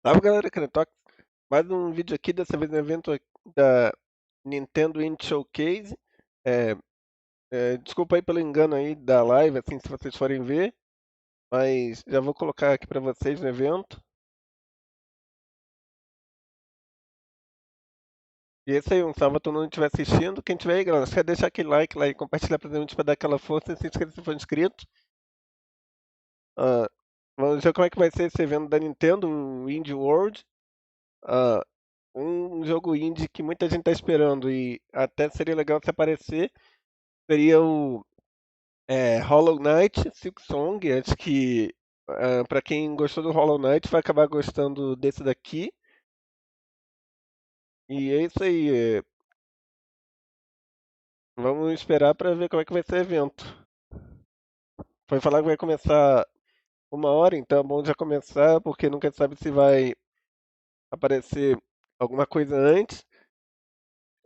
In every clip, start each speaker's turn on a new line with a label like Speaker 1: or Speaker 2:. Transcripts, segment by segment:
Speaker 1: Salve galera, NettoX. Mais um vídeo aqui, dessa vez no evento da Nintendo Indie Showcase. É, desculpa aí pelo engano aí da live, assim, se vocês forem ver, mas já vou colocar aqui pra vocês no evento. E esse aí, um salve a todo mundo que estiver assistindo. Quem tiver aí, galera, quer deixar aquele like lá e compartilhar pra gente pra dar aquela força e se inscrever se for inscrito. Ah, vamos ver como é que vai ser esse evento da Nintendo, o Indie World. Ah, um jogo indie que muita gente tá esperando e até seria legal se aparecer. Seria o Hollow Knight, Silksong. Acho que pra quem gostou do Hollow Knight vai acabar gostando desse daqui. E é isso aí. Vamos esperar pra ver como é que vai ser o evento. Foi falar que vai começar 1 hora, então é bom já começar, porque nunca sabe se vai aparecer alguma coisa antes.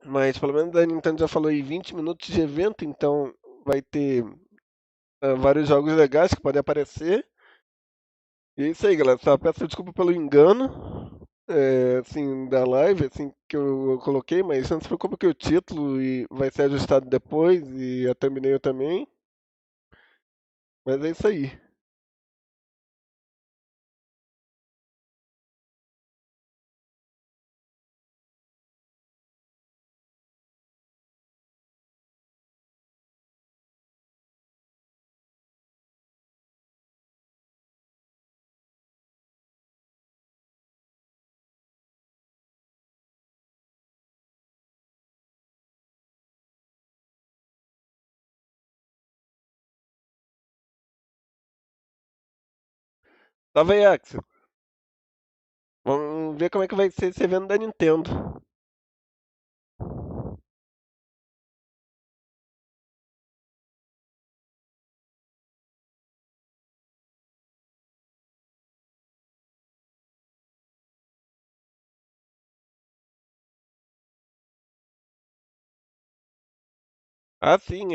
Speaker 1: Mas pelo menos a Nintendo já falou aí 20 minutos de evento, então vai ter vários jogos legais que podem aparecer. E é isso aí, galera. Só peço desculpa pelo engano, assim, da live, assim, que eu coloquei, mas não se preocupe que o título vai ser ajustado depois e a thumbnail também. Mas é isso aí. Salve aí, Axel. Vamos ver como é que vai ser esse evento da Nintendo. Ah, sim,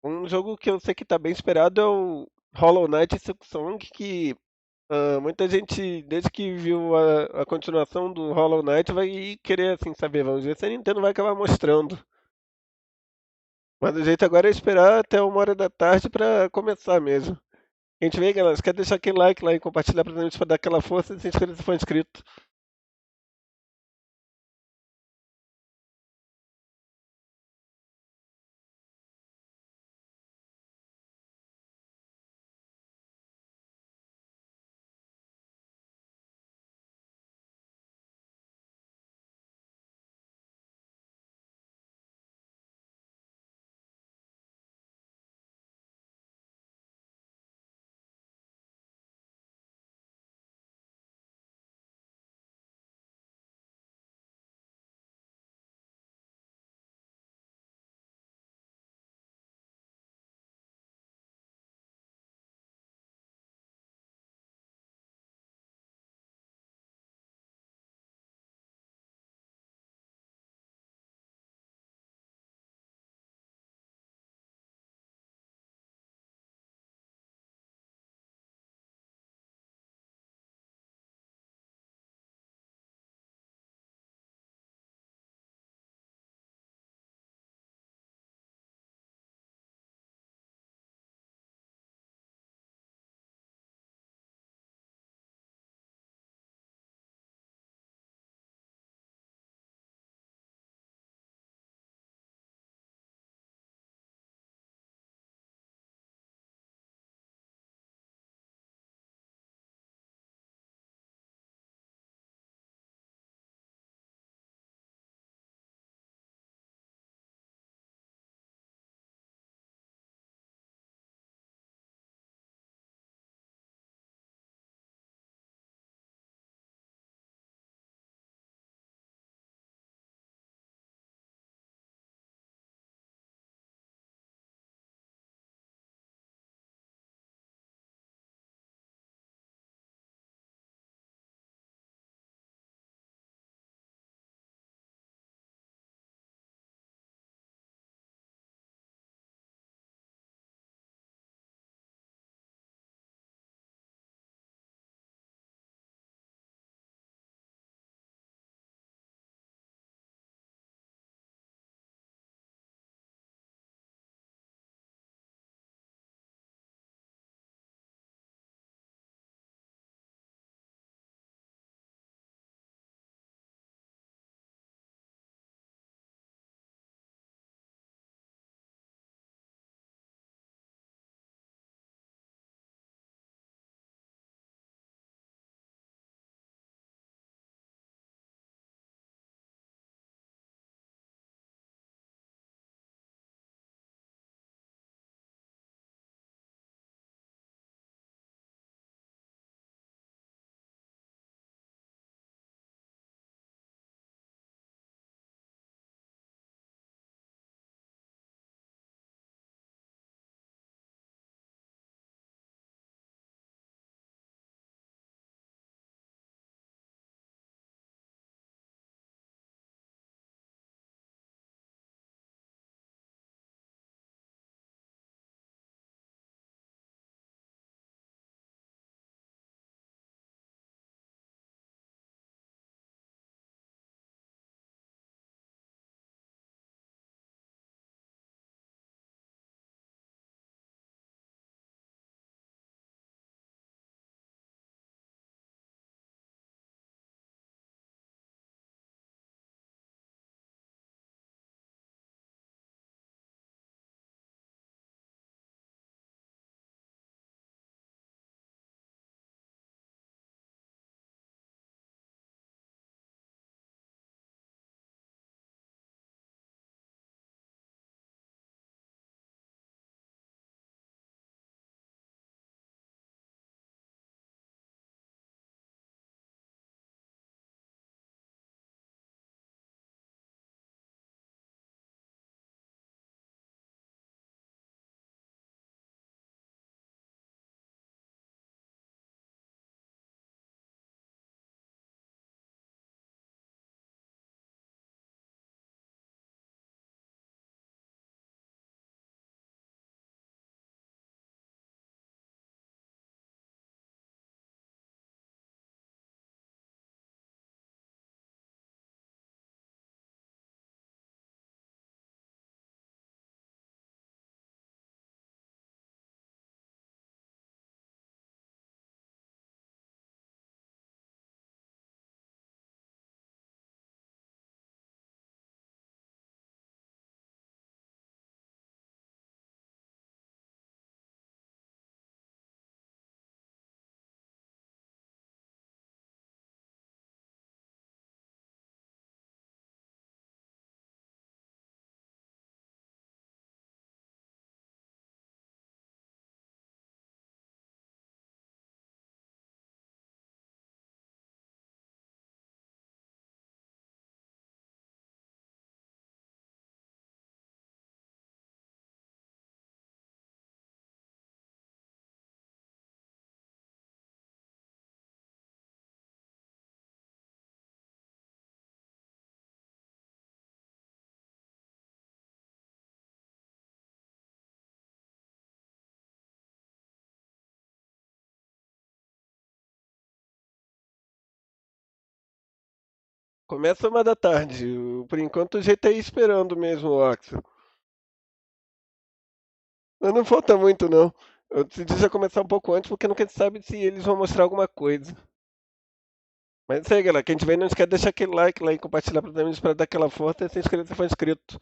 Speaker 1: um jogo que eu sei que tá bem esperado é o Hollow Knight Silksong, que muita gente, desde que viu a continuação do Hollow Knight, vai querer, assim, saber. Vamos ver se a Nintendo vai acabar mostrando. Mas o jeito agora é esperar até 1 hora da tarde pra começar mesmo. A gente vê, galera, quer deixar aquele like lá e compartilhar pra gente pra dar aquela força e se inscrever se for inscrito. Começa 1 da tarde. Por enquanto o jeito é ir esperando mesmo o Axel. Mas não falta muito não. Eu decidi já começar um pouco antes porque nunca se sabe se eles vão mostrar alguma coisa. Mas é isso aí, galera. Quem tiver não esquece de deixar aquele like lá e compartilhar para os amigos para dar aquela força e se inscrever se for inscrito.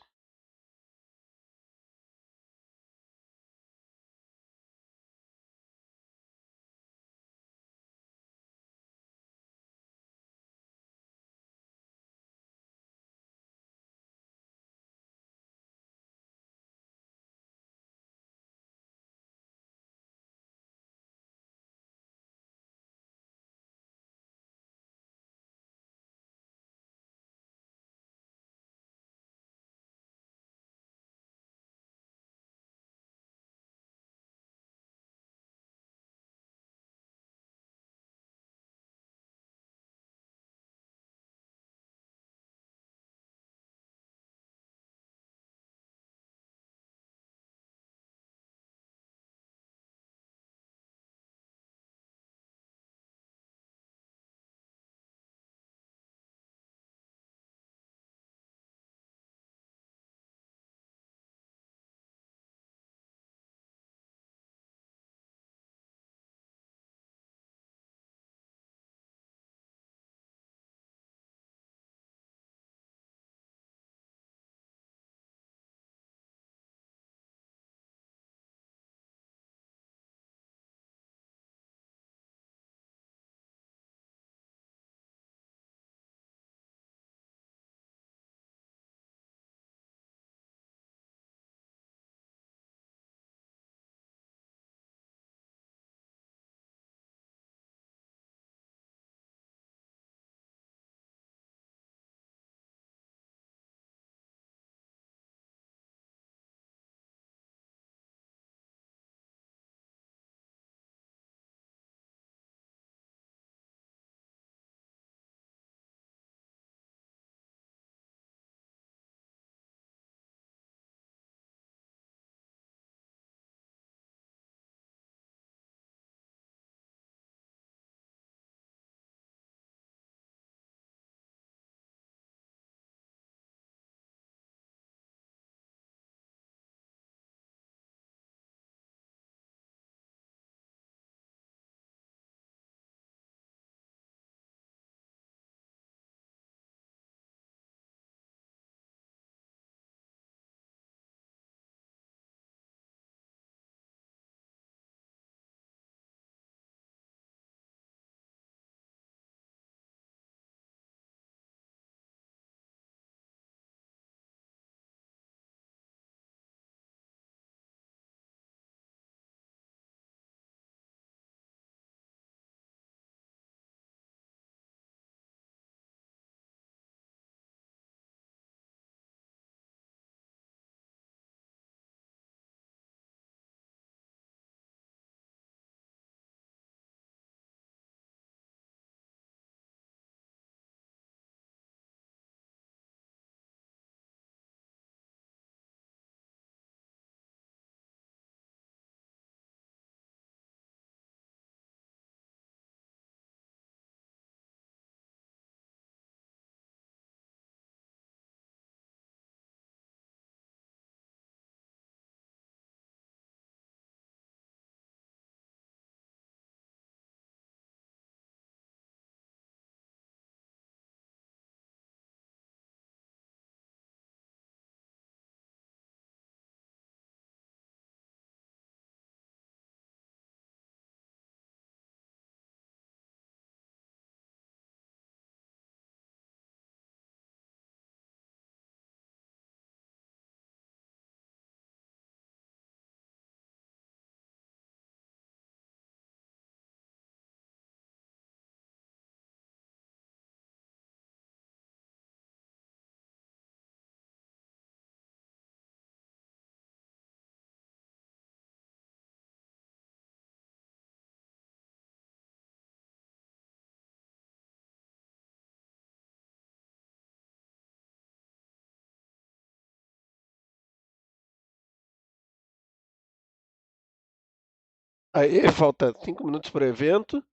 Speaker 1: Aí, falta 5 minutos para o evento.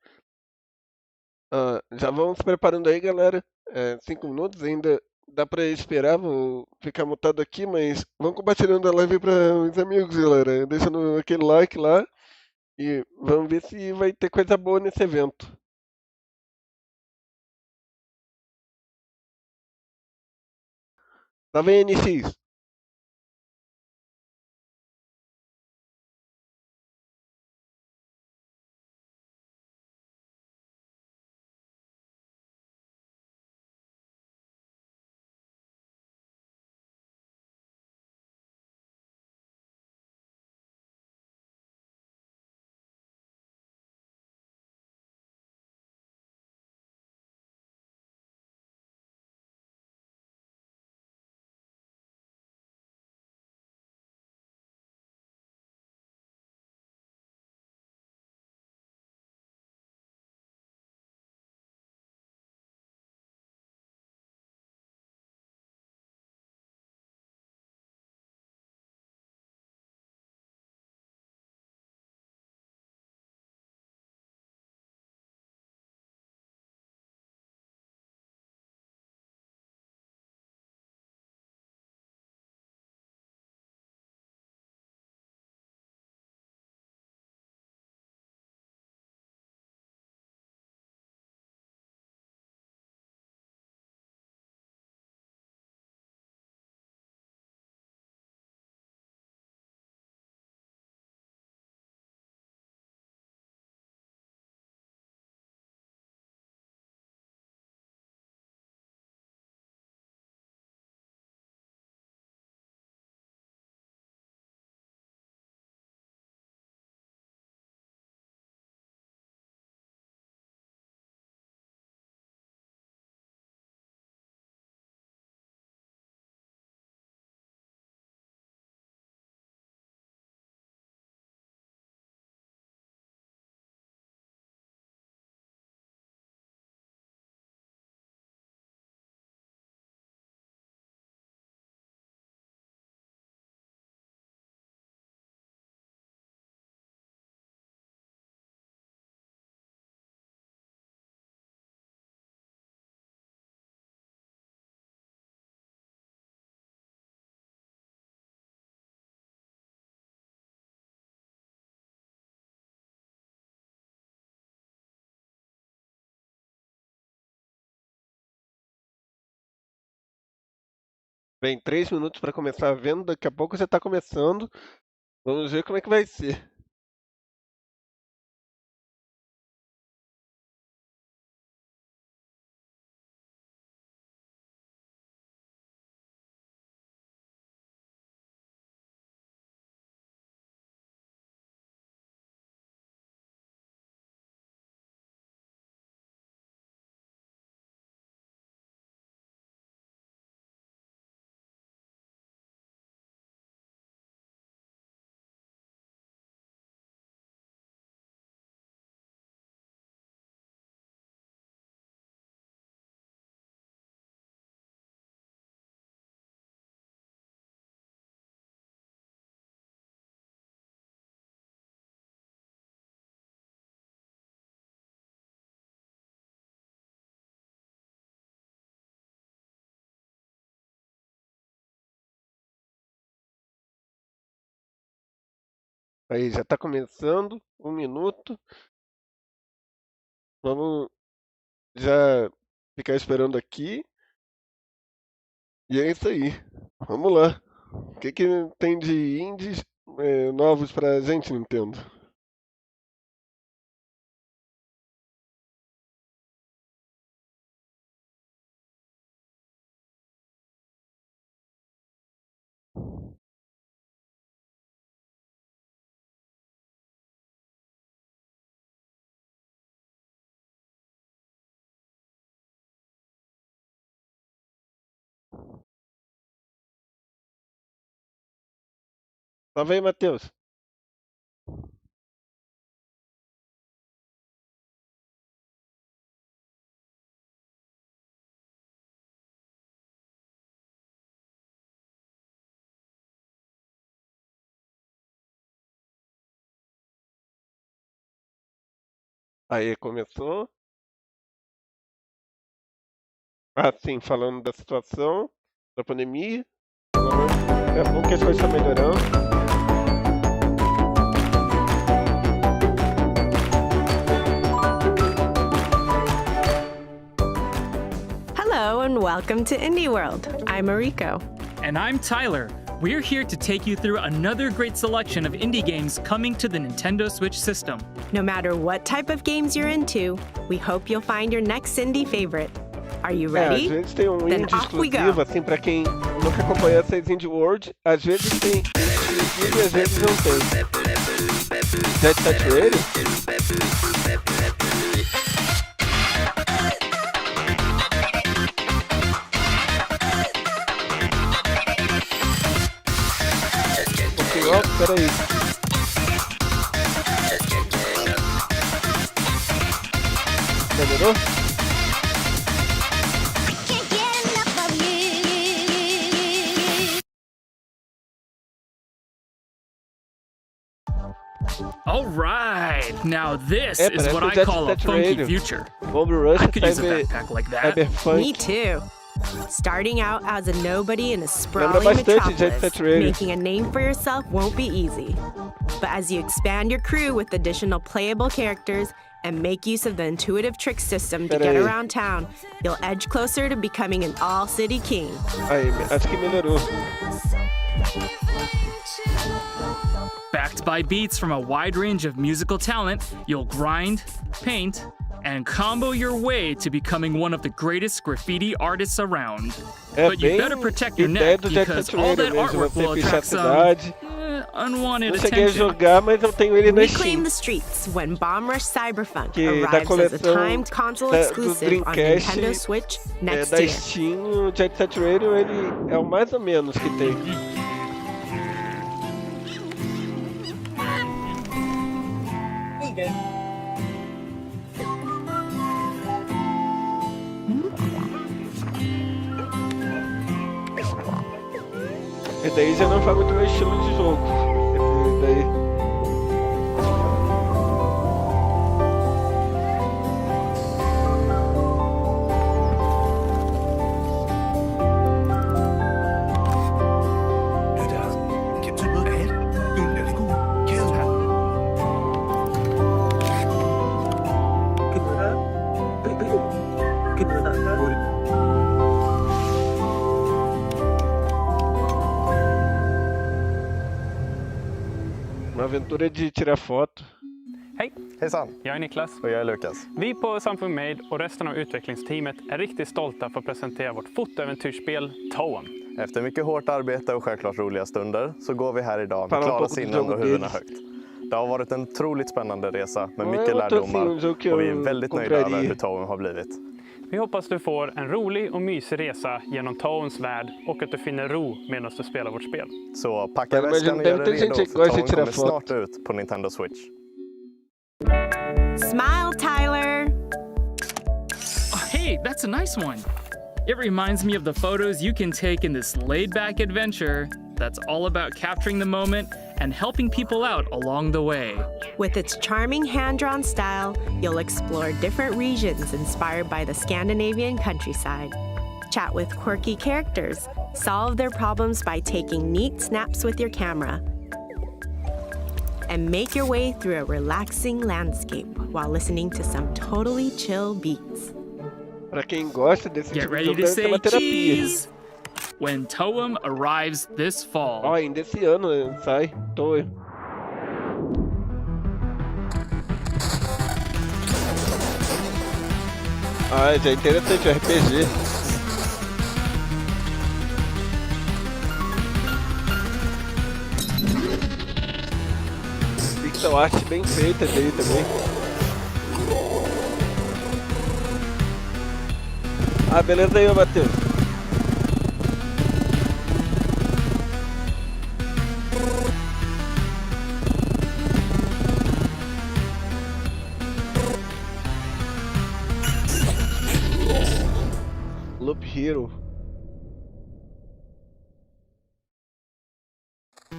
Speaker 1: Já vamos se preparando aí, galera. 5 minutos, ainda dá pra esperar, vou ficar mutado aqui, mas vamos compartilhando a live para os amigos, galera. Deixando aquele like lá e vamos ver se vai ter coisa boa nesse evento. Tá vendo, NX? Bem, 3 minutos para começar a venda, daqui a pouco já tá começando. Vamos ver como é que vai ser. Aí já tá começando, 1 minuto. Vamos já ficar esperando aqui. E é isso aí. Vamos lá. O que que tem de indies novos pra gente, Nintendo? Tá vendo, Matheus? Aí começou. Ah, sim, falando da situação, da pandemia. É bom que as coisas estão melhorando.
Speaker 2: Hello and welcome to Indie World. I'm Mariko.
Speaker 3: And I'm Tyler. We're here to take you through another great selection of indie games coming to the Nintendo Switch system.
Speaker 2: No matter what type of games you're into, we hope you'll find your next indie favorite. Are you ready?
Speaker 1: Às vezes tem
Speaker 2: Then
Speaker 1: indie
Speaker 2: off we go.
Speaker 1: exclusivo, assim, pra quem nunca acompanhou essas Indie World, às vezes tem exclusivo e às vezes não tem. Jet Set Radio? Ó, peraí. Demorou?
Speaker 3: All right, now this
Speaker 1: É,
Speaker 3: is
Speaker 1: parece
Speaker 3: what
Speaker 1: o
Speaker 3: I
Speaker 1: Jet
Speaker 3: call a
Speaker 1: Set
Speaker 3: funky
Speaker 1: Radio.
Speaker 3: future.
Speaker 1: Bomb Rush,
Speaker 3: I could use a backpack like that.
Speaker 1: Cyberpunk.
Speaker 2: Me too. Starting out as a nobody in a
Speaker 1: Lembra
Speaker 2: sprawling
Speaker 1: bastante Jet
Speaker 2: metropolis,
Speaker 1: Set Radio.
Speaker 2: making a name for yourself won't be easy. But as you expand your crew with additional playable characters and make use of the intuitive trick system to get
Speaker 1: Peraí.
Speaker 2: around town, you'll edge closer to becoming an all-city king.
Speaker 1: Aí, acho que melhorou.
Speaker 3: Backed by beats from a wide range of musical talent, you'll grind, paint, and combo your way to becoming one of the greatest graffiti artists around.
Speaker 1: É
Speaker 3: But you
Speaker 1: bem
Speaker 3: better protect your
Speaker 1: ideia
Speaker 3: neck
Speaker 1: do Jet
Speaker 3: because
Speaker 1: Set
Speaker 3: all
Speaker 1: Radio
Speaker 3: that
Speaker 1: mesmo,
Speaker 3: artwork
Speaker 1: você
Speaker 3: will
Speaker 1: pichar a
Speaker 3: attract some
Speaker 1: cidade.
Speaker 3: unwanted
Speaker 1: Não cheguei a
Speaker 3: attention.
Speaker 1: jogar, mas eu tenho ele na
Speaker 2: Reclaim
Speaker 1: Steam.
Speaker 2: the streets when Bomb Rush Cyberpunk
Speaker 1: Que da
Speaker 2: arrives as a
Speaker 1: coleção
Speaker 2: timed console
Speaker 1: do
Speaker 2: exclusive on
Speaker 1: Dreamcast,
Speaker 2: Nintendo Switch next
Speaker 1: da
Speaker 2: year.
Speaker 1: Steam, o Jet Set Radio, ele é o mais ou menos que tem. E daí já não faz muito meu estilo de jogo. Esse daí. Uma aventura de tirar foto.
Speaker 4: Hej,
Speaker 5: Hejsan,
Speaker 4: jag är Niklas.
Speaker 5: och jag är Lukas.
Speaker 4: Vi på Samfund Made och resten av utvecklingsteamet är riktigt stolta för att presentera vårt fotoäventyrsspel Toem.
Speaker 5: Efter mycket hårt arbete och självklart roliga stunder så går vi här idag med
Speaker 1: Fan,
Speaker 5: klara
Speaker 1: vad
Speaker 5: sinnen och
Speaker 1: jobbigt.
Speaker 5: huvudena högt. Det har varit en otroligt spännande resa med
Speaker 1: Ja,
Speaker 5: mycket
Speaker 1: jag måste
Speaker 5: lärdomar
Speaker 1: se om jag
Speaker 5: och vi är väldigt nöjda
Speaker 1: Compre.
Speaker 5: över hur Toem har blivit.
Speaker 4: Vi hoppas du får en rolig och mysig resa genom Toems värld och att du finner ro medan du spelar vårt spel.
Speaker 5: Så packa
Speaker 1: Men
Speaker 5: väskan och gör dig
Speaker 1: det
Speaker 5: redo
Speaker 1: känns
Speaker 5: för Toem
Speaker 1: inte
Speaker 5: kommer
Speaker 1: riktigt
Speaker 5: snart ut på Nintendo Switch.
Speaker 2: Smile, Tyler!
Speaker 3: Oh, hey, that's a nice one. It reminds me of the photos you can take in this laid-back adventure that's all about capturing the moment and helping people out along the way.
Speaker 2: With its charming hand-drawn style, you'll explore different regions inspired by the Scandinavian countryside. Chat with quirky characters, solve their problems by taking neat snaps with your camera, and make your way through a relaxing landscape while listening to some totally chill beats.
Speaker 1: Pra quem gosta desse
Speaker 3: Get
Speaker 1: tipo de
Speaker 3: ready
Speaker 1: jogo,
Speaker 3: to
Speaker 1: deve ser
Speaker 3: say
Speaker 1: uma terapia.
Speaker 3: cheese when Toem arrives this fall.
Speaker 1: Ó, ainda esse ano sai. Tô. Ah, já é interessante o RPG. Pixel art bem feita dele também. Ah, beleza aí, ô Matheus. Loop Hero.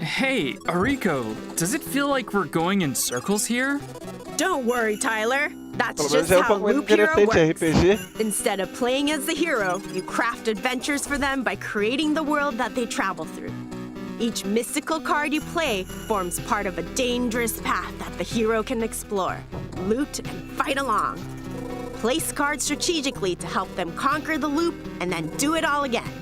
Speaker 3: Hey, Ariko, does it feel like we're going in circles here?
Speaker 2: Don't worry, Tyler. That's
Speaker 1: Pelo menos
Speaker 2: just
Speaker 1: é
Speaker 2: how
Speaker 1: pouco mais
Speaker 2: Loop Hero
Speaker 1: interessante
Speaker 2: works.
Speaker 1: RPG.
Speaker 2: Instead of playing as the hero, you craft adventures for them by creating the world that they travel through. Each mystical card you play forms part of a dangerous path that the hero can explore, loot, and fight along. Place cards strategically to help them conquer the loop and then do it all again.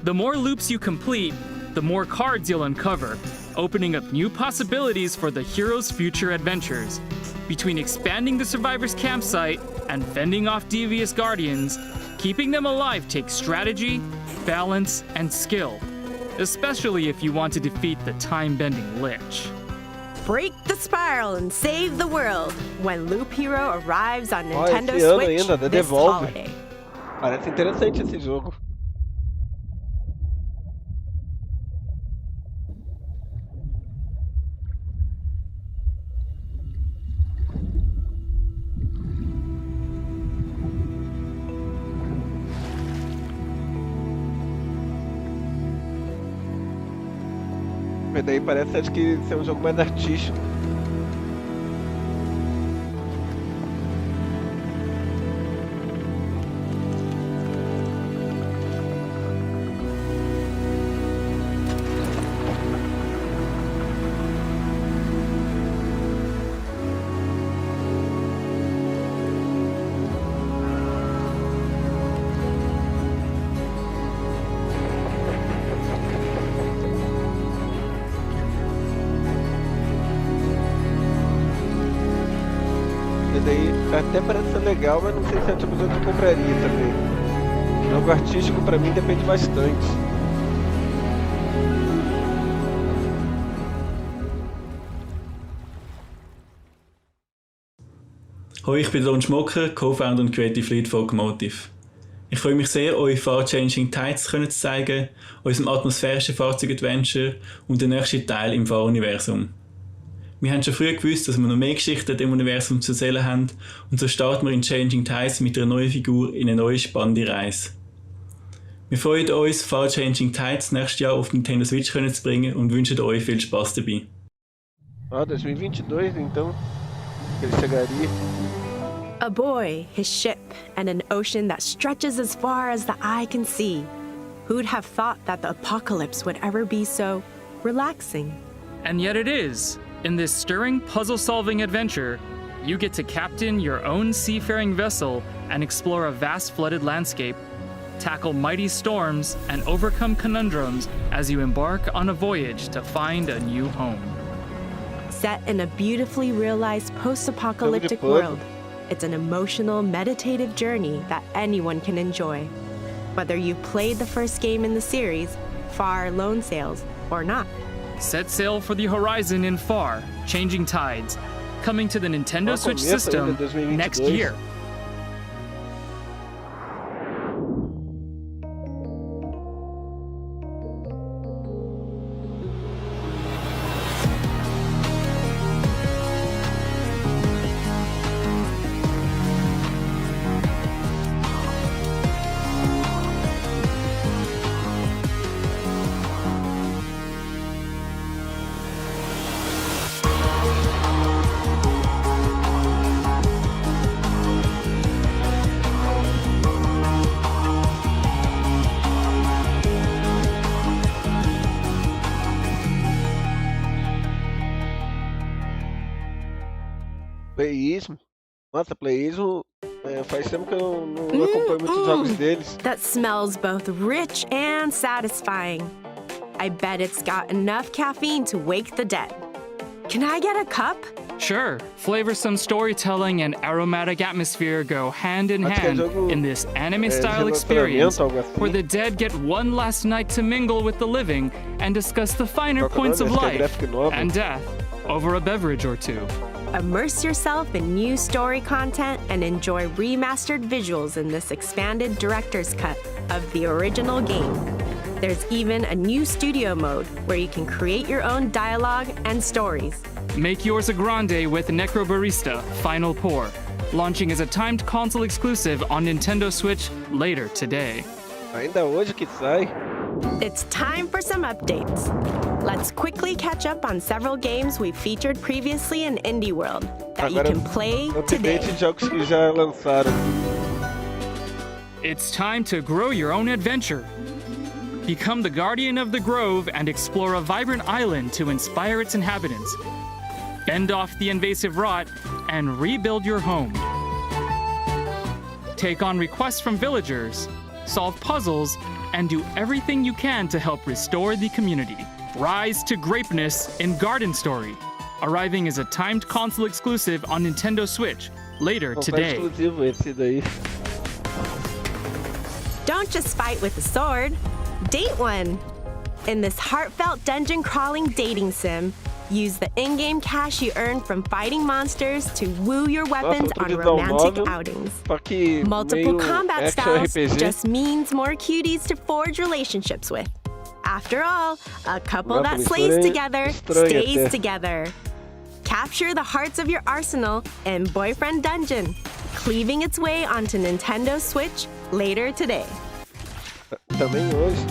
Speaker 3: The more loops you complete, the more cards you'll uncover, opening up new possibilities for the hero's future adventures. Between expanding the survivor's campsite and fending off devious guardians, keeping them alive takes strategy, balance, and skill, especially if you want to defeat the time-bending Lich.
Speaker 2: Break the spiral and save the world when Loop Hero arrives on
Speaker 1: Ó,
Speaker 2: Nintendo
Speaker 1: esse ano
Speaker 2: Switch
Speaker 1: ainda, da
Speaker 2: this
Speaker 1: Devolve.
Speaker 2: holiday.
Speaker 1: Parece interessante esse jogo. Mas daí parece, acho que ser um jogo mais artístico. E daí até parece ser legal, mas não sei se é o tipo de jogo que eu compraria também. Jogo artístico pra mim depende bastante.
Speaker 6: Hoi, ich bin Don Schmocker, Co-Founder und Creative Lead von Automotive. Ich freue mich sehr, euch Far-Changing Tides zu zeigen, unserem atmosphärischen Fahrzeug-Adventure und den nächsten Teil im Fahruniversum. Wir haben schon früh gewusst, dass wir noch mehr Geschichten im Universum zu erzählen haben und so starten wir in Changing Tides mit einer neuen Figur in eine neue spannende Reise. Wir freuen uns, Far-Changing Tides nächstes Jahr auf Nintendo Switch zu bringen und wünschen euch viel Spaß dabei.
Speaker 1: Ah, 2022 então, que ele chegaria.
Speaker 2: A boy, his ship, and an ocean that stretches as far as the eye can see. Who'd have thought that the apocalypse would ever be so relaxing?
Speaker 3: And yet it is. In this stirring puzzle-solving adventure, you get to captain your own seafaring vessel and explore a vast flooded landscape, tackle mighty storms, and overcome conundrums as you embark on a voyage to find a new home.
Speaker 2: Set in a beautifully realized post-apocalyptic world, it's an emotional, meditative journey that anyone can enjoy. Whether you played the first game in the series, Far Lone Sails, or not.
Speaker 3: Set sail for the horizon in Far, Changing Tides, coming to the Nintendo Switch system next year.
Speaker 1: Playismo. Nossa, Playismo faz tempo que eu não acompanho muitos jogos deles.
Speaker 2: That smells both rich and satisfying. I bet it's got enough caffeine to wake the dead. Can I get a cup?
Speaker 3: Sure, flavorsome storytelling and aromatic atmosphere go hand in hand in this anime-style experience where the dead get one last night to mingle with the living and discuss the finer points of life and death over a beverage or two.
Speaker 2: Immerse yourself in new story content and enjoy remastered visuals in this expanded director's cut of the original game. There's even a new studio mode where you can create your own dialogue and stories.
Speaker 3: Make yours a grande with Necrobarista Final Pour, launching as a timed console exclusive on Nintendo Switch later today.
Speaker 1: Ainda hoje que sai.
Speaker 2: It's time for some updates. Let's quickly catch up on several games we've featured previously in Indie World that you
Speaker 1: Agora,
Speaker 2: can play today.
Speaker 1: update de jogos que já lançaram.
Speaker 3: It's time to grow your own adventure. Become the guardian of the grove and explore a vibrant island to inspire its inhabitants. Fend off the invasive rot and rebuild your home. Take on requests from villagers, solve puzzles, and do everything you can to help restore the community. Rise to greatness in Garden Story, arriving as a timed console exclusive on Nintendo Switch later today.
Speaker 1: Exclusivo esse daí.
Speaker 2: Don't just fight with a sword, date one. In this heartfelt dungeon crawling dating sim, use the in-game cash you earn from fighting monsters to woo your weapons on romantic outings.
Speaker 1: Só que
Speaker 2: Multiple
Speaker 1: meio
Speaker 2: combat
Speaker 1: action
Speaker 2: styles
Speaker 1: RPG.
Speaker 2: just means more cuties to forge relationships with. After all, a couple that
Speaker 1: Nossa,
Speaker 2: slays
Speaker 1: mistura
Speaker 2: together
Speaker 1: estranha
Speaker 2: stays
Speaker 1: até.
Speaker 2: together. Capture the hearts of your arsenal in Boyfriend Dungeon, cleaving its way onto Nintendo Switch later today.
Speaker 1: Também hoje.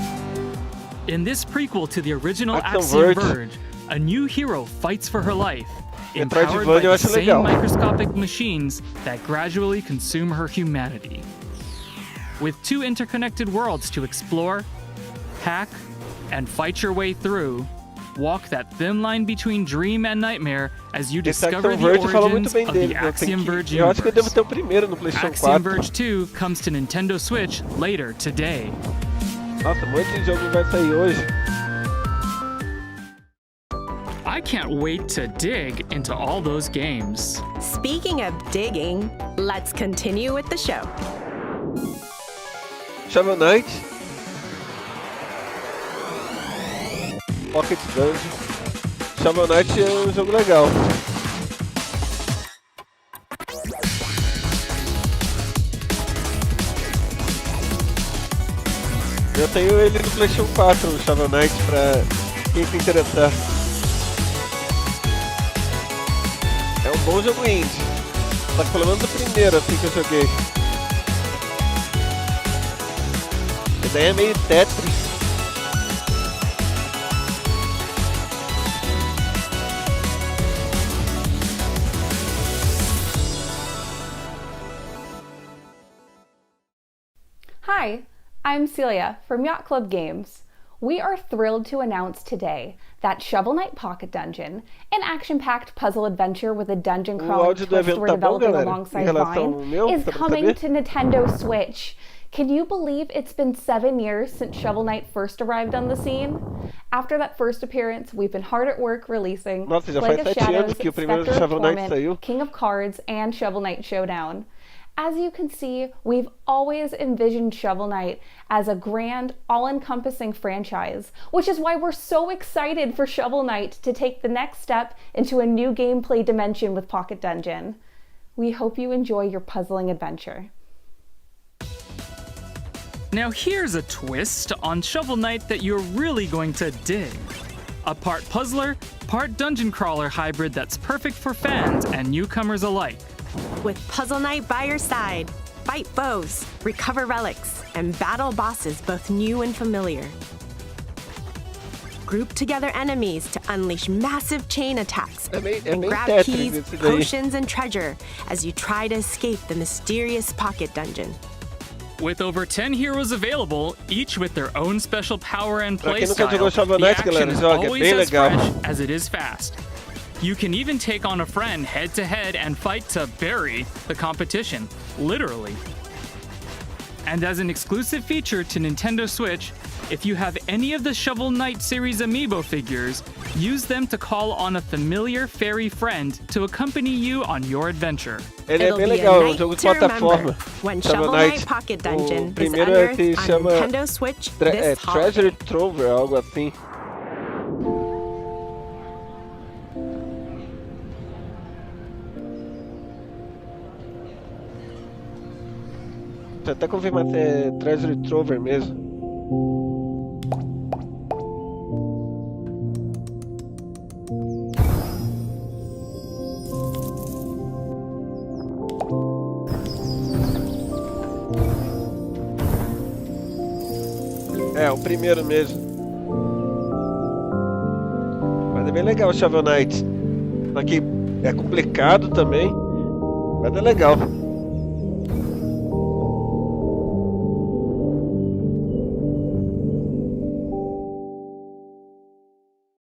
Speaker 3: In this prequel to the original
Speaker 1: Axiom
Speaker 3: Axiom
Speaker 1: Verge.
Speaker 3: Verge, a new hero fights for her life,
Speaker 1: Metroidvania
Speaker 3: empowered by
Speaker 1: eu
Speaker 3: the
Speaker 1: acho
Speaker 3: same
Speaker 1: legal.
Speaker 3: microscopic machines that gradually consume her humanity. With two interconnected worlds to explore, hack, and fight your way through, walk that thin line between dream and nightmare as you
Speaker 1: Esse
Speaker 3: discover
Speaker 1: Axiom
Speaker 3: the
Speaker 1: Verge fala muito
Speaker 3: origins
Speaker 1: bem
Speaker 3: of
Speaker 1: dele.
Speaker 3: the
Speaker 1: Eu,
Speaker 3: Axiom Verge
Speaker 1: eu acho que eu devo
Speaker 3: universe.
Speaker 1: ter o primeiro no PlayStation
Speaker 3: Axiom
Speaker 1: 4.
Speaker 3: Verge 2 comes to Nintendo Switch later today.
Speaker 1: Nossa, um monte de jogo vai sair hoje.
Speaker 3: I can't wait to dig into all those games.
Speaker 2: Speaking of digging, let's continue with the show.
Speaker 1: Shovel Knight. Pocket Dungeon. Shovel Knight é um jogo legal. Eu tenho ele no PlayStation 4, o Shovel Knight, pra quem se interessar. É um bom jogo indie. Só que pelo menos o primeiro assim que eu joguei. A ideia é meio Tetris.
Speaker 7: Hi, I'm Celia from Yacht Club Games. We are thrilled to announce today that Shovel Knight Pocket Dungeon, an action-packed puzzle adventure with a dungeon crawling
Speaker 1: áudio do
Speaker 7: twist
Speaker 1: evento
Speaker 7: we're
Speaker 1: tá bom,
Speaker 7: developing
Speaker 1: galera?
Speaker 7: alongside
Speaker 1: Em relação ao
Speaker 7: Vine,
Speaker 1: meu,
Speaker 7: is
Speaker 1: dá pra
Speaker 7: coming
Speaker 1: saber?
Speaker 7: to Nintendo Switch. Can you believe it's been 7 years since Shovel Knight first arrived on the scene? After that first appearance, we've been hard at work releasing
Speaker 1: Nossa, já
Speaker 7: Plague
Speaker 1: faz
Speaker 7: of
Speaker 1: 7 anos
Speaker 7: Shadows,
Speaker 1: que o primeiro
Speaker 7: Spectre
Speaker 1: Shovel Knight
Speaker 7: Informant,
Speaker 1: saiu.
Speaker 7: King of Cards, and Shovel Knight Showdown. As you can see, we've always envisioned Shovel Knight as a grand, all-encompassing franchise, which is why we're so excited for Shovel Knight to take the next step into a new gameplay dimension with Pocket Dungeon. We hope you enjoy your puzzling adventure.
Speaker 3: Now here's a twist on Shovel Knight that you're really going to dig. A part puzzler, part dungeon crawler hybrid that's perfect for fans and newcomers alike.
Speaker 2: With Puzzle Knight by your side, fight foes, recover relics, and battle bosses both new and familiar. Group together enemies to unleash massive chain attacks
Speaker 1: É
Speaker 2: and
Speaker 1: bem
Speaker 2: grab
Speaker 1: Tetris
Speaker 2: keys,
Speaker 1: esse daí.
Speaker 2: potions, and treasure as you try to escape the mysterious pocket dungeon.
Speaker 3: With over 10 heroes available, each with their own special power and
Speaker 1: Pra quem nunca
Speaker 3: playstyle,
Speaker 1: jogou Shovel
Speaker 3: the
Speaker 1: Knight,
Speaker 3: action
Speaker 1: galera,
Speaker 3: is
Speaker 1: joga, é
Speaker 3: always
Speaker 1: bem
Speaker 3: as
Speaker 1: legal.
Speaker 3: fresh as it is fast. You can even take on a friend head-to-head and fight to bury the competition, literally. And as an exclusive feature to Nintendo Switch, if you have any of the Shovel Knight series amiibo figures, use them to call on a familiar fairy friend to accompany you on your adventure.
Speaker 1: Ele é
Speaker 2: It'll
Speaker 1: bem
Speaker 2: be
Speaker 1: legal,
Speaker 2: a
Speaker 1: é um
Speaker 2: night
Speaker 1: jogo de
Speaker 2: to remember
Speaker 1: plataforma.
Speaker 2: when
Speaker 1: Shovel
Speaker 2: Shovel
Speaker 1: Knight.
Speaker 2: Knight Pocket
Speaker 1: O
Speaker 2: Dungeon is
Speaker 1: primeiro
Speaker 2: unearthed
Speaker 1: se
Speaker 2: on
Speaker 1: chama
Speaker 2: Nintendo Switch this holiday.
Speaker 1: Treasure Trover, algo assim. Deixa eu até confirmar se é Treasure Trover mesmo. É, o primeiro mesmo. Mas é bem legal o Shovel Knight. Só que é complicado também, mas é legal.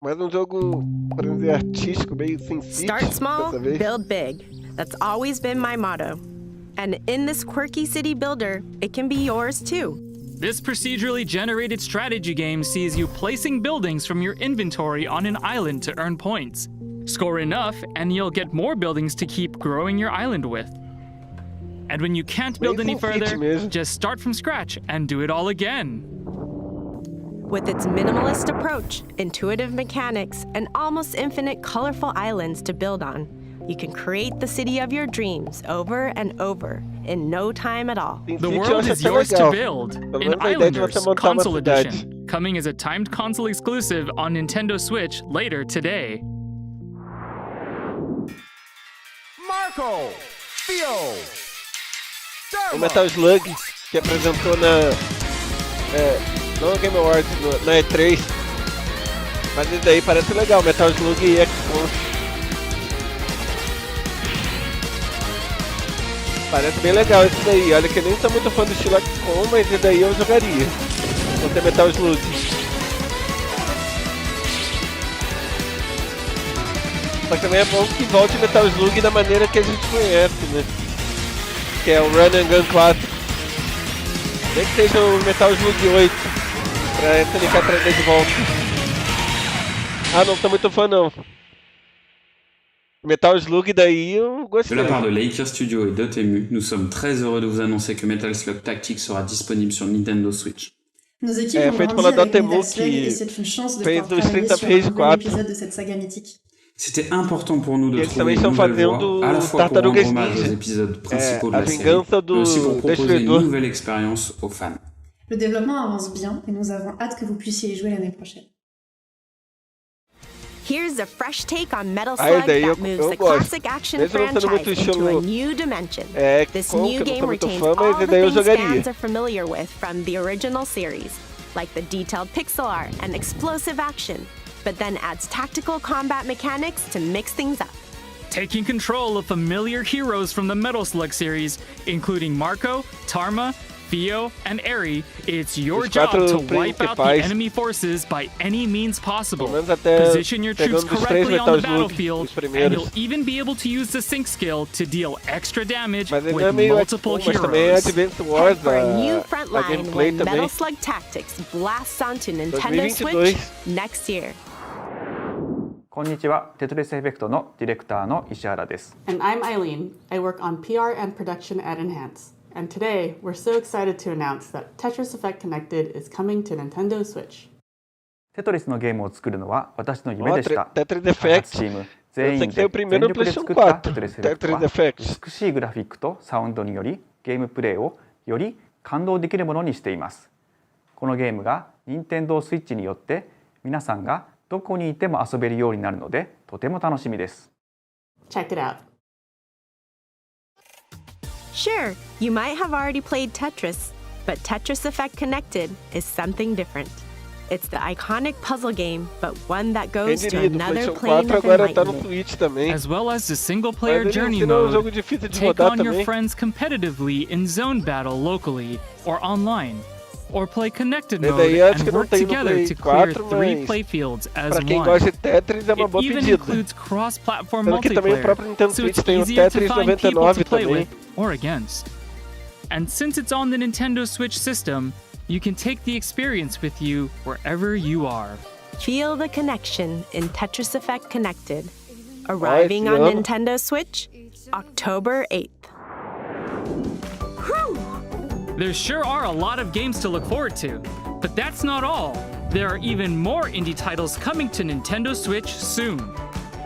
Speaker 1: Mais um jogo, para dizer, artístico, meio sensível.
Speaker 2: Start small,
Speaker 1: dessa vez.
Speaker 2: build big. That's always been my motto. And in this quirky city builder, it can be yours too.
Speaker 3: This procedurally generated strategy game sees you placing buildings from your inventory on an island to earn points. Score enough, and you'll get more buildings to keep growing your island with. And when you can't build any further, just start from scratch and do it all again.
Speaker 2: With its minimalist approach, intuitive mechanics, and almost infinite colorful islands to build on, you can create the city of your dreams over and over in no time at all.
Speaker 3: The world is yours to build in Islanders Console Edition, coming as a timed console exclusive on Nintendo Switch later today.
Speaker 8: Marco, Theo,
Speaker 1: O Metal Slug, que apresentou não no Game Awards, na E3. Mas isso daí parece legal, Metal Slug e XCOM. Parece bem legal isso daí. Olha que eu nem sou muito fã do estilo XCOM, mas isso daí eu jogaria. Vou ter Metal Slug. Só que também é bom que volte Metal Slug da maneira que a gente conhece, né? Que é o Run and Gun clássico. Nem que seja o Metal Slug 8, pra SNK trazer de volta. Ah, não tô muito fã não. Metal Slug daí eu gostei.
Speaker 9: De la part de Laker Studio et Dotemu, nous sommes très heureux de vous annoncer que Metal Slug Tactics sera disponible sur Nintendo Switch.
Speaker 10: Nos équipes ont
Speaker 1: feito
Speaker 10: grandi
Speaker 1: pela
Speaker 10: avec
Speaker 1: Dotemu,
Speaker 10: Metal Slug
Speaker 1: que
Speaker 10: et c'est une chance de
Speaker 1: fez
Speaker 10: pouvoir
Speaker 1: do
Speaker 10: travailler
Speaker 1: Street of
Speaker 10: sur un
Speaker 1: Rage
Speaker 10: nouvel
Speaker 1: 4.
Speaker 10: épisode de cette saga mythique.
Speaker 9: C'était important pour nous de
Speaker 1: Eles
Speaker 9: trouver
Speaker 1: também
Speaker 9: une
Speaker 1: estão
Speaker 9: nouvelle
Speaker 1: fazendo
Speaker 9: voie, à la fois pour rendre
Speaker 1: Tartarugas
Speaker 9: hommage aux
Speaker 1: Ninja,
Speaker 9: épisodes principaux de
Speaker 1: a
Speaker 9: la série,
Speaker 1: vingança
Speaker 9: mais aussi pour
Speaker 1: do
Speaker 9: proposer une
Speaker 1: Destruidor.
Speaker 9: nouvelle expérience aux fans.
Speaker 10: Le développement avance bien et nous avons hâte que vous puissiez y jouer l'année prochaine.
Speaker 2: Here's a fresh take on Metal
Speaker 1: Ah,
Speaker 2: Slug
Speaker 1: daí
Speaker 2: that moves
Speaker 1: eu
Speaker 2: the
Speaker 1: gosto.
Speaker 2: classic action
Speaker 1: Mesmo não sendo muito
Speaker 2: franchise into a
Speaker 1: estilo
Speaker 2: new dimension. This
Speaker 1: XCOM,
Speaker 2: new
Speaker 1: que eu não
Speaker 2: game
Speaker 1: sou muito
Speaker 2: retains
Speaker 1: fã,
Speaker 2: all
Speaker 1: mas
Speaker 2: the
Speaker 1: daí eu
Speaker 2: things
Speaker 1: jogaria.
Speaker 2: fans are familiar with from the original series, like the detailed pixel art and explosive action, but then adds tactical combat mechanics to mix things up.
Speaker 3: Taking control of familiar heroes from the Metal Slug series, including Marco, Tarma, Theo, and Eri, it's your
Speaker 1: Os
Speaker 3: job
Speaker 1: quatro
Speaker 3: to wipe out the
Speaker 1: principais.
Speaker 3: enemy forces by any means possible.
Speaker 1: Pelo menos até
Speaker 3: Position your troops
Speaker 1: pegando os três
Speaker 3: correctly on
Speaker 1: Metal
Speaker 3: the
Speaker 1: Slug,
Speaker 3: battlefield,
Speaker 1: os
Speaker 3: and
Speaker 1: primeiros.
Speaker 3: you'll even be able to use the sync skill to deal extra damage
Speaker 1: Mas ele
Speaker 3: with
Speaker 1: é meio
Speaker 3: multiple
Speaker 1: XCOM, mas também é
Speaker 3: heroes.
Speaker 1: Advance
Speaker 2: Head
Speaker 1: Wars,
Speaker 2: for a new
Speaker 1: a
Speaker 2: front line
Speaker 1: gameplay
Speaker 2: when Metal
Speaker 1: também.
Speaker 2: Slug Tactics blasts onto Nintendo
Speaker 1: 2022.
Speaker 2: Switch next year.
Speaker 11: こんにちは、テトリスエフェクトのディレクターの石原です。
Speaker 12: And I'm Eileen. I work on PR and production at Enhance. And today, we're so excited to announce that Tetris Effect Connected is coming to Nintendo Switch.
Speaker 11: テトリスのゲームを作るのは私の夢でした。
Speaker 1: Tetris
Speaker 11: 開発
Speaker 1: Effect.
Speaker 11: チーム全員
Speaker 1: Eu sei que
Speaker 11: で
Speaker 1: tem o
Speaker 11: 全
Speaker 1: primeiro no
Speaker 11: 力で
Speaker 1: PlayStation
Speaker 11: 作った
Speaker 1: 4,
Speaker 11: テトリスエフェクト
Speaker 1: Tetris
Speaker 11: は
Speaker 1: Effect.
Speaker 11: 美しいグラフィックとサウンドによりゲームプレイをより感動できるものにしています。このゲームが Nintendo Switch によって皆さんがどこにいても遊べるようになるのでとても楽しみです。
Speaker 12: Check it out.
Speaker 2: Sure, you might have already played Tetris, but Tetris Effect Connected is something different. It's the iconic puzzle game, but one that
Speaker 1: Quem
Speaker 2: goes to
Speaker 1: diria, do
Speaker 2: another
Speaker 1: PlayStation
Speaker 2: plane
Speaker 1: 4
Speaker 2: of
Speaker 1: agora tá no
Speaker 2: enlightenment.
Speaker 1: Switch também.
Speaker 3: As well as the single-player
Speaker 1: Mas ele
Speaker 3: journey
Speaker 1: ensina um
Speaker 3: mode,
Speaker 1: jogo difícil de
Speaker 3: take
Speaker 1: rodar
Speaker 3: on your
Speaker 1: também.
Speaker 3: friends competitively in zone battle locally or online, or play connected
Speaker 1: Esse
Speaker 3: mode
Speaker 1: daí eu acho
Speaker 3: and
Speaker 1: que não
Speaker 3: work
Speaker 1: tem no
Speaker 3: together
Speaker 1: Play
Speaker 3: to clear
Speaker 1: 4,
Speaker 3: 3
Speaker 1: mas
Speaker 3: playfields as
Speaker 1: pra quem
Speaker 3: one.
Speaker 1: gosta de Tetris é uma boa
Speaker 3: It even
Speaker 1: pedida.
Speaker 3: includes cross-platform
Speaker 1: Sendo que também o
Speaker 3: multiplayer,
Speaker 1: próprio Nintendo
Speaker 3: so it's
Speaker 1: Switch tem o
Speaker 3: easier to
Speaker 1: Tetris
Speaker 3: find people
Speaker 1: 99
Speaker 3: to play
Speaker 1: também.
Speaker 3: with or against. And since it's on the Nintendo Switch system, you can take the experience with you wherever you are.
Speaker 2: Feel the connection in Tetris Effect Connected. Arriving on
Speaker 1: ano.
Speaker 2: Nintendo Switch, October 8th.
Speaker 3: There sure are a lot of games to look forward to, but that's not all. There are even more indie titles coming to Nintendo Switch soon.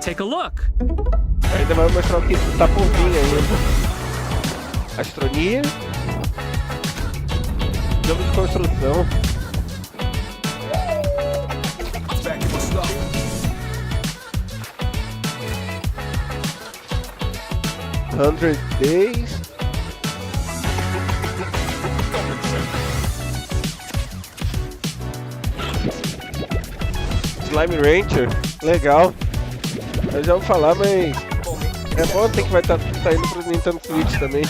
Speaker 3: Take a look.
Speaker 1: Ainda vai mostrar o que tá por vir ainda. Astronia. Jogo de construção. Hundred Days. Slime Rancher, legal. Eu já vou falar, mas é bom assim que vai estar saindo pro Nintendo Switch também.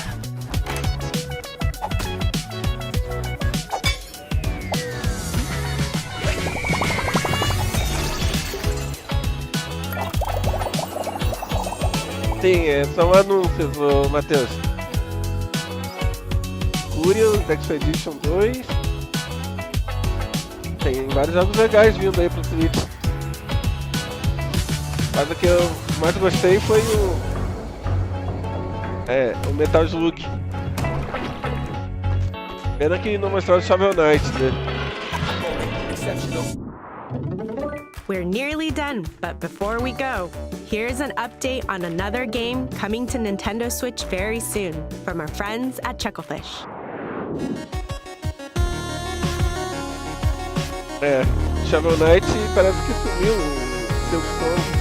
Speaker 1: Sim, são anúncios, ô Matheus. Curious Expedition 2. Tem vários jogos legais vindo aí pro Switch. Mas o que eu mais gostei foi o Metal Slug. Pena que não mostraram o Shovel Knight dele.
Speaker 2: We're nearly done, but before we go, here's an update on another game coming to Nintendo Switch very soon from our friends at Chucklefish.
Speaker 1: Shovel Knight parece que sumiu o seu som.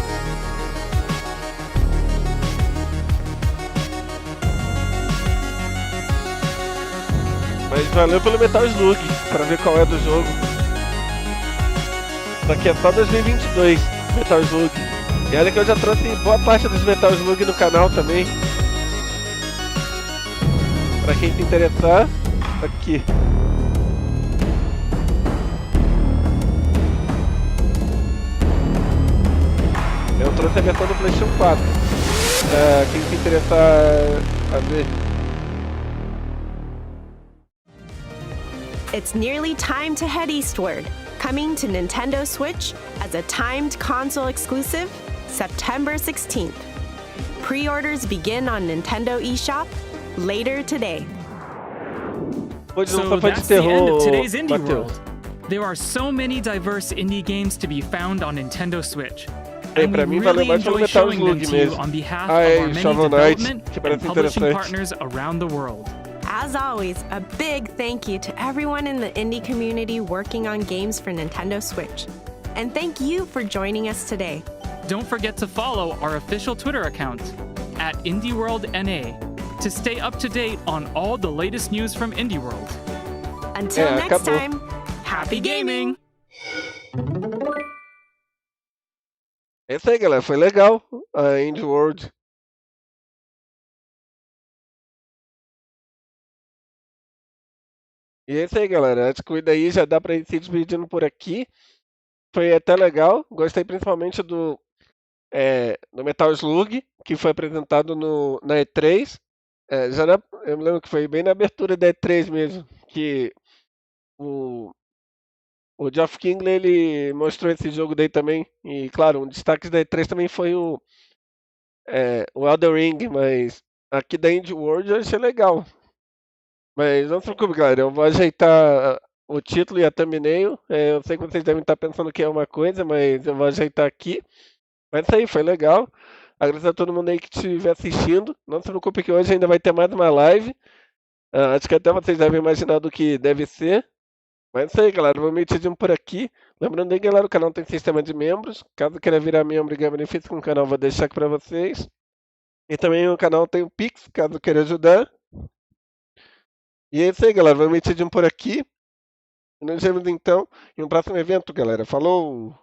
Speaker 1: Mas valeu pelo Metal Slug, pra ver qual é do jogo. Daqui é só 2022, Metal Slug. E olha que eu já trouxe boa parte dos Metal Slug no canal também. Pra quem se interessar, aqui. Eu trouxe a versão do PlayStation 4. Quem se interessar a ver.
Speaker 2: It's nearly time to head eastward, coming to Nintendo Switch as a timed console exclusive, September 16th. Pre-orders begin on Nintendo eShop later today.
Speaker 3: So that's the end of today's Indie World. There are so many diverse indie games to be found on Nintendo Switch. And we really enjoy showing them to you on behalf of our many development and publishing partners around the world.
Speaker 2: As always, a big thank you to everyone in the indie community working on games for Nintendo Switch. And thank you for joining us today.
Speaker 3: Don't forget to follow our official Twitter account, @IndieWorldNA, to stay up to date on all the latest news from Indie World.
Speaker 2: Until next time, happy gaming!
Speaker 1: É isso aí, galera. Foi legal a Indie World. E é isso aí, galera. Acho que daí já dá pra ir se despedindo por aqui. Foi até legal. Gostei principalmente do Metal Slug, que foi apresentado na E3. Eu me lembro que foi bem na abertura da E3 mesmo, que o Geoff Keighley ele mostrou esse jogo daí também. E claro, um destaque da E3 também foi o Elden Ring, mas aqui da Indie World eu achei legal. Mas não se preocupe, galera, eu vou ajeitar o título e a thumbnail. Eu sei que vocês devem estar pensando que é uma coisa, mas eu vou ajeitar aqui. Mas isso aí, foi legal. Agradeço a todo mundo aí que estiver assistindo. Não se preocupe que hoje ainda vai ter mais uma live. Acho que até vocês devem imaginar do que deve ser. Mas é isso aí, galera, vou me despedindo por aqui. Lembrando aí, galera, o canal tem sistema de membros. Caso queira virar membro e ganhar benefícios com o canal, vou deixar aqui pra vocês. E também o canal tem o Pix, caso queira ajudar. E é isso aí, galera. Vou me despedindo por aqui. E nos vemos então em um próximo evento, galera. Falou!